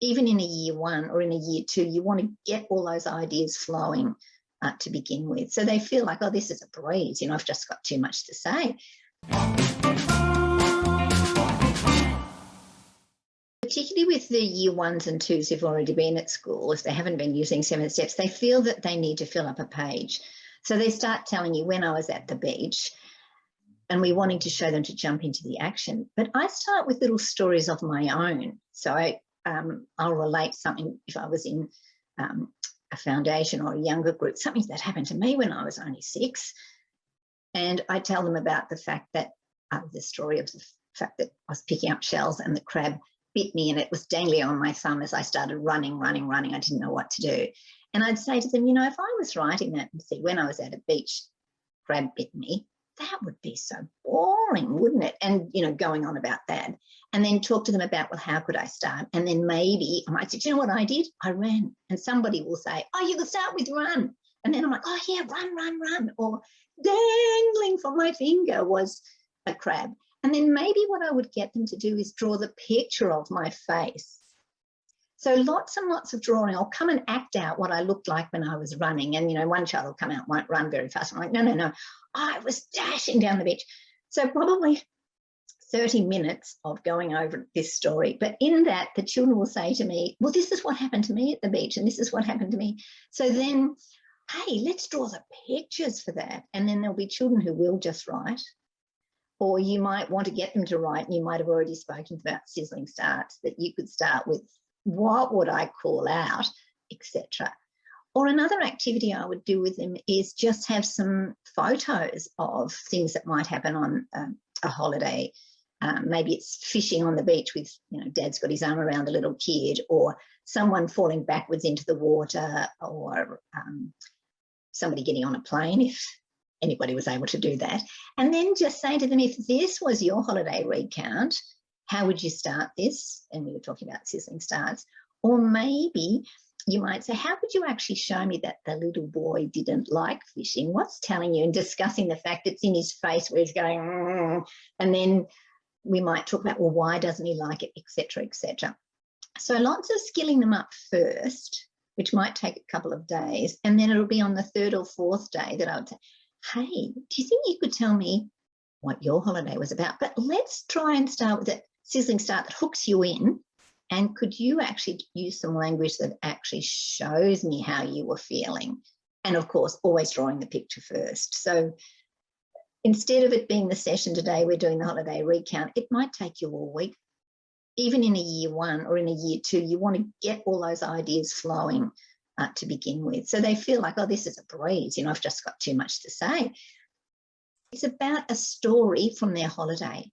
even in a year one or in a year two, you want to get all those ideas flowing to begin with. So they feel like, oh, this is a breeze, I've just got too much to say. Particularly with the year ones and twos who've already been at school, if they haven't been using 7 steps, they feel that they need to fill up a page. So they start telling you, when I was at the beach, and we're wanting to show them to jump into the action. But I start with little stories of my own. So I'll relate something if I was in a foundation or a younger group, something that happened to me when I was only 6. And I tell them about the fact that, the story of the fact that I was picking up shells and the crab bit me and it was dangling on my thumb as I started running. I didn't know what to do. And I'd say to them, if I was writing that and see when I was at a beach, crab bit me, that would be so boring, wouldn't it? And, going on about that. And then talk to them about, well, how could I start? And then maybe I might say, do you know what I did? I ran. And somebody will say, oh, you could start with run. And then I'm like, oh, yeah, run. Or dangling from my finger was a crab. And then maybe what I would get them to do is draw the picture of my face. So lots and lots of drawing. I'll come and act out what I looked like when I was running. And, one child will come out, won't run very fast. I'm like, no. I was dashing down the beach. So probably 30 minutes of going over this story. But in that, the children will say to me, well, this is what happened to me at the beach, and this is what happened to me. So then, hey, let's draw the pictures for that. And then there'll be children who will just write. Or you might want to get them to write, and you might have already spoken about sizzling starts, that you could start with, what would I call out, etc. Or another activity I would do with them is just have some photos of things that might happen on a holiday. Maybe it's fishing on the beach with, dad's got his arm around a little kid, or someone falling backwards into the water, or somebody getting on a plane, if anybody was able to do that. And then just say to them, if this was your holiday recount, how would you start this? And we were talking about sizzling starts. Or maybe you might say, how would you actually show me that the little boy didn't like fishing? What's telling you? And discussing the fact it's in his face where he's going, and then we might talk about, well, why doesn't he like it, etc., etc. So lots of skilling them up first, which might take a couple of days. And then it'll be on the 3rd or 4th day that I would say, hey, do you think you could tell me what your holiday was about? But let's try and start with a sizzling start that hooks you in. And could you actually use some language that actually shows me how you were feeling? And of course, always drawing the picture first. So instead of it being the session today, we're doing the holiday recount, it might take you a week. Even in a year one or in a year two, you want to get all those ideas flowing to begin with. So they feel like, oh, this is a breeze, I've just got too much to say. It's about a story from their holiday.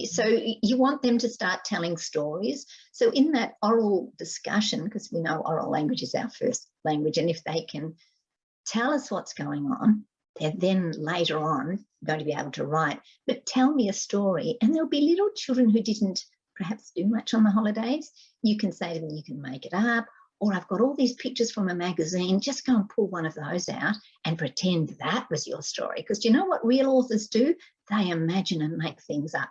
So you want them to start telling stories. So in that oral discussion, because we know oral language is our first language, and if they can tell us what's going on, they're then later on going to be able to write. But tell me a story. And there'll be little children who didn't perhaps do much on the holidays. You can say to them, you can make it up. Or I've got all these pictures from a magazine, just go and pull one of those out and pretend that was your story. Because do you know what real authors do? They imagine and make things up.